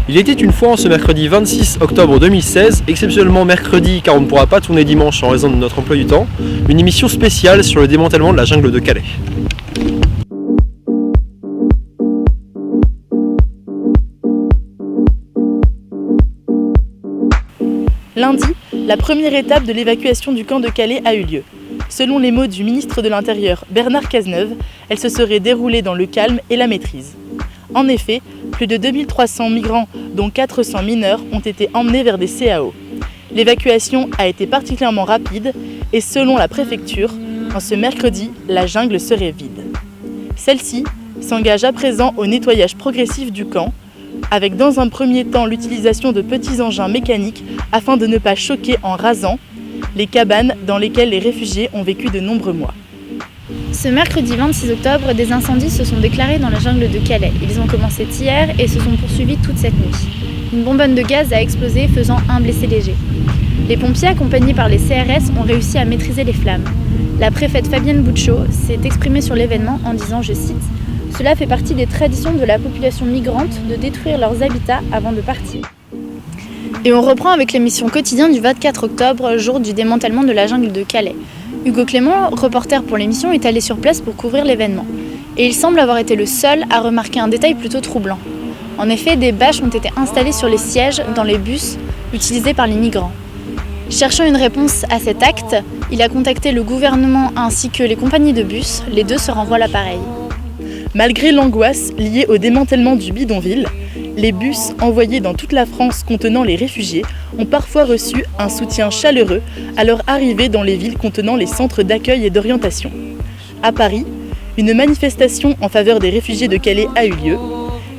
Il était une fois en ce mercredi 26 octobre 2016, exceptionnellement mercredi car on ne pourra pas tourner dimanche en raison de notre emploi du temps, une émission spéciale sur le démantèlement de la jungle de Calais. Lundi, la première étape de l'évacuation du camp de Calais a eu lieu. Selon les mots du ministre de l'Intérieur Bernard Cazeneuve, elle se serait déroulée dans le calme et la maîtrise. En effet, plus de 2300 migrants, dont 400 mineurs, ont été emmenés vers des CAO. L'évacuation a été particulièrement rapide et selon la préfecture, en ce mercredi, la jungle serait vide. Celle-ci s'engage à présent au nettoyage progressif du camp, avec dans un premier temps l'utilisation de petits engins mécaniques afin de ne pas choquer en rasant les cabanes dans lesquelles les réfugiés ont vécu de nombreux mois. Ce mercredi 26 octobre, des incendies se sont déclarés dans la jungle de Calais. Ils ont commencé hier et se sont poursuivis toute cette nuit. Une bonbonne de gaz a explosé, faisant un blessé léger. Les pompiers, accompagnés par les CRS, ont réussi à maîtriser les flammes. La préfète Fabienne Bouchot s'est exprimée sur l'événement en disant, je cite, « Cela fait partie des traditions de la population migrante de détruire leurs habitats avant de partir. » Et on reprend avec l'émission Quotidien du 24 octobre, jour du démantèlement de la jungle de Calais. Hugo Clément, reporter pour l'émission, est allé sur place pour couvrir l'événement. Et il semble avoir été le seul à remarquer un détail plutôt troublant. En effet, des bâches ont été installées sur les sièges dans les bus utilisés par les migrants. Cherchant une réponse à cet acte, il a contacté le gouvernement ainsi que les compagnies de bus. Les deux se renvoient l'appareil. Malgré l'angoisse liée au démantèlement du bidonville, les bus envoyés dans toute la France contenant les réfugiés ont parfois reçu un soutien chaleureux à leur arrivée dans les villes contenant les centres d'accueil et d'orientation. À Paris, une manifestation en faveur des réfugiés de Calais a eu lieu.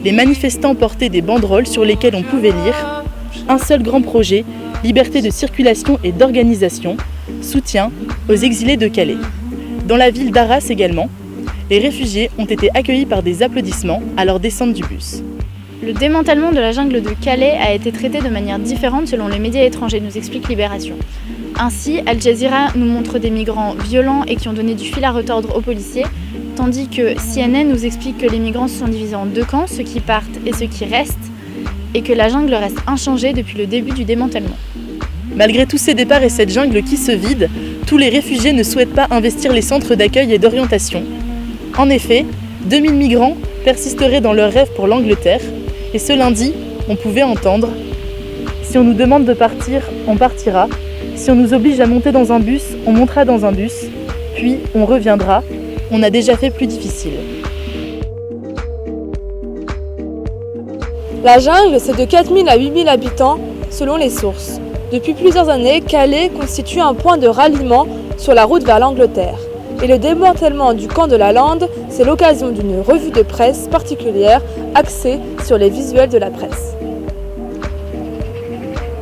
Les manifestants portaient des banderoles sur lesquelles on pouvait lire « Un seul grand projet, liberté de circulation et d'organisation, soutien aux exilés de Calais ». Dans la ville d'Arras également, les réfugiés ont été accueillis par des applaudissements à leur descente du bus. Le démantèlement de la jungle de Calais a été traité de manière différente selon les médias étrangers, nous explique Libération. Ainsi, Al Jazeera nous montre des migrants violents et qui ont donné du fil à retordre aux policiers, tandis que CNN nous explique que les migrants se sont divisés en deux camps, ceux qui partent et ceux qui restent, et que la jungle reste inchangée depuis le début du démantèlement. Malgré tous ces départs et cette jungle qui se vide, tous les réfugiés ne souhaitent pas investir les centres d'accueil et d'orientation. En effet, 2000 migrants persisteraient dans leur rêve pour l'Angleterre, et ce lundi, on pouvait entendre « Si on nous demande de partir, on partira. Si on nous oblige à monter dans un bus, on montera dans un bus. Puis on reviendra. On a déjà fait plus difficile. » La jungle, c'est de 4000 à 8000 habitants selon les sources. Depuis plusieurs années, Calais constitue un point de ralliement sur la route vers l'Angleterre. Et le démantèlement du camp de la Lande, c'est l'occasion d'une revue de presse particulière axée sur les visuels de la presse.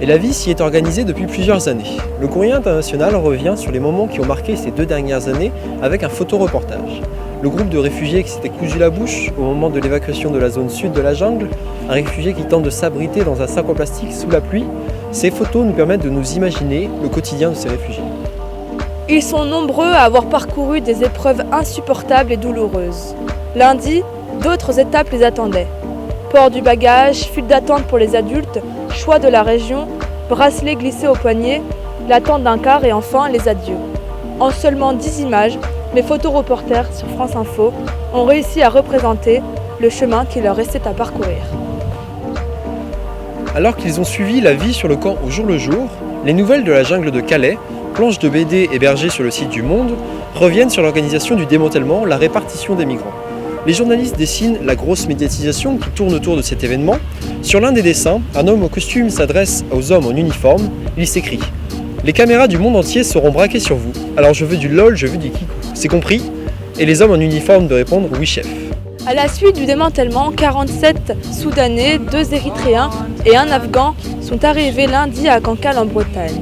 Et la vie s'y est organisée depuis plusieurs années. Le Courrier international revient sur les moments qui ont marqué ces 2 dernières années avec un photoreportage. Le groupe de réfugiés qui s'était cousu la bouche au moment de l'évacuation de la zone sud de la jungle, un réfugié qui tente de s'abriter dans un sac en plastique sous la pluie, ces photos nous permettent de nous imaginer le quotidien de ces réfugiés. Ils sont nombreux à avoir parcouru des épreuves insupportables et douloureuses. Lundi, d'autres étapes les attendaient. Port du bagage, file d'attente pour les adultes, choix de la région, bracelet glissé au poignet, l'attente d'un car et enfin les adieux. En seulement 10 images, les photoreporters sur France Info ont réussi à représenter le chemin qui leur restait à parcourir. Alors qu'ils ont suivi la vie sur le camp au jour le jour, les nouvelles de la jungle de Calais, planches de BD hébergées sur le site du Monde, reviennent sur l'organisation du démantèlement, la répartition des migrants. Les journalistes dessinent la grosse médiatisation qui tourne autour de cet événement. Sur l'un des dessins, un homme au costume s'adresse aux hommes en uniforme. Il s'écrie « Les caméras du monde entier seront braquées sur vous. Alors je veux du LOL, je veux du Kikou. C'est compris ?» Et les hommes en uniforme de répondre « Oui, chef ». À la suite du démantèlement, 47 Soudanais, 2 Érythréens et 1 Afghan sont arrivés lundi à Cancale en Bretagne.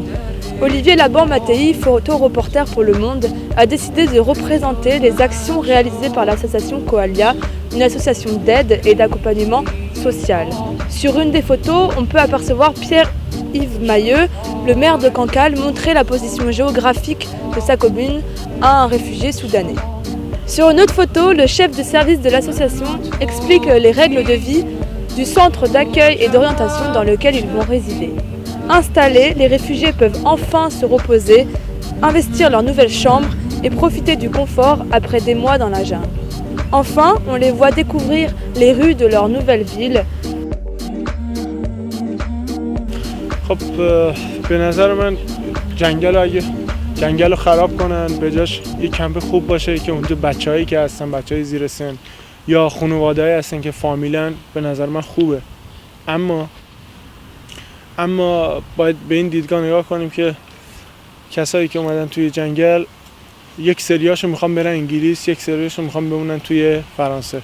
Olivier Laban-Mattei, photoreporter pour Le Monde, a décidé de représenter les actions réalisées par l'association Coalia, une association d'aide et d'accompagnement social. Sur une des photos, on peut apercevoir Pierre-Yves Mailleux, le maire de Cancale, montrer la position géographique de sa commune à un réfugié soudanais. Sur une autre photo, le chef de service de l'association explique les règles de vie du centre d'accueil et d'orientation dans lequel ils vont résider. Installés, les réfugiés peuvent enfin se reposer, investir leur nouvelle chambre et profiter du confort après des mois dans la jungle. Enfin, on les voit découvrir les rues de leur nouvelle ville. خب به نظر من جنگل رو خراب کنن به جاش یه کمپ خوب باشه که اونجا بچه‌هایی که هستن، بچه‌های زیر سن یا خانواده‌ای هستن که فامیلن، به نظر من خوبه. اما باید به این دیدگاه نگاه کنیم که کسایی که اومدن توی جنگل یک سریاشون میخوان برن انگلیس، یک سریاشون میخوان بمونن توی فرانسه.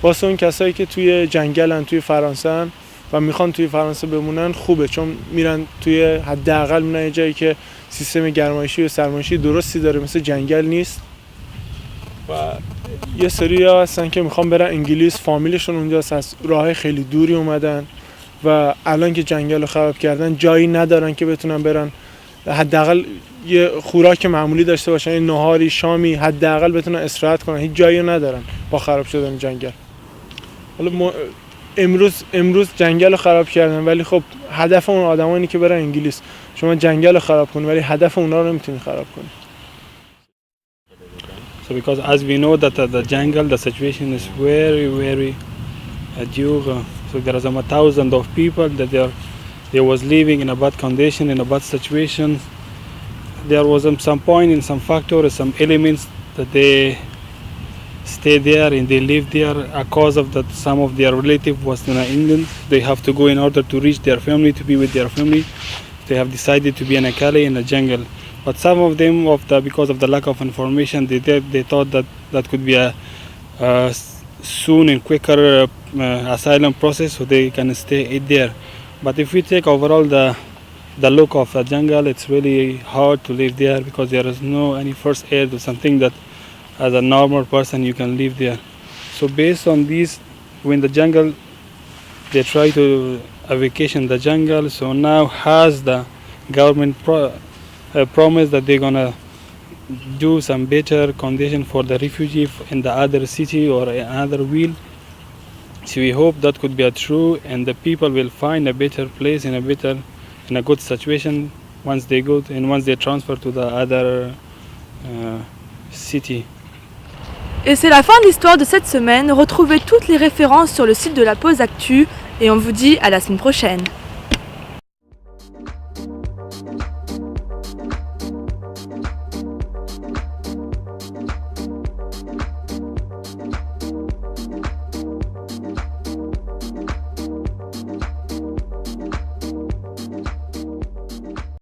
واسه اون کسایی که توی جنگلن، توی فرانسه و میخوان توی فرانسه بمونن خوبه، چون میرن توی حداقل میرن یه جایی که سیستم گرمایشی و سرمایشی درستی داره، مثل جنگل نیست. و یه سریا هستن که میخوان برن انگلیس، فامیلشون اونجاست، از راه خیلی دوری اومدن و الان که جنگل رو خراب کردن جایی ندارن که بتونن برن حداقل یه خوراک معمولی داشته باشن، یه نهاری، شامی، حداقل بتونن استراحت کنن. هیچ جایی ندارن با خراب شدن جنگل. حالا امروز جنگل رو خراب کردن، ولی خب هدف اون آدمانی که برن انگلیس. شما جنگل رو خراب کنی ولی هدف اونا رو نمیتونی خراب کنی. So because as we know that the jungle, the situation is very dure. So there are some thousands of people that they was living in a bad condition, in a bad situation. There was some point in some factors, some elements that they stay there and they live there because of that some of their relative was in England. They have to go in order to reach their family, to be with their family. They have decided to be in a Calais in a jungle. But some of them, because of the lack of information, they thought that could be a soon and quicker asylum process, so they can stay there. But if we take overall the look of the jungle, it's really hard to live there because there is no any first aid or something that as a normal person you can live there. So based on this, when the jungle, they try to vacation the jungle, so now has the government promise that they're gonna do some better condition for the refugee in the other city or another will. So we hope that could be true and the people will find a better place in a good situation once they go and once they transfer to the other city. Et c'est la fin de l'histoire de cette semaine. Retrouvez toutes les références sur le site de la Pause Actu et on vous dit à la semaine prochaine.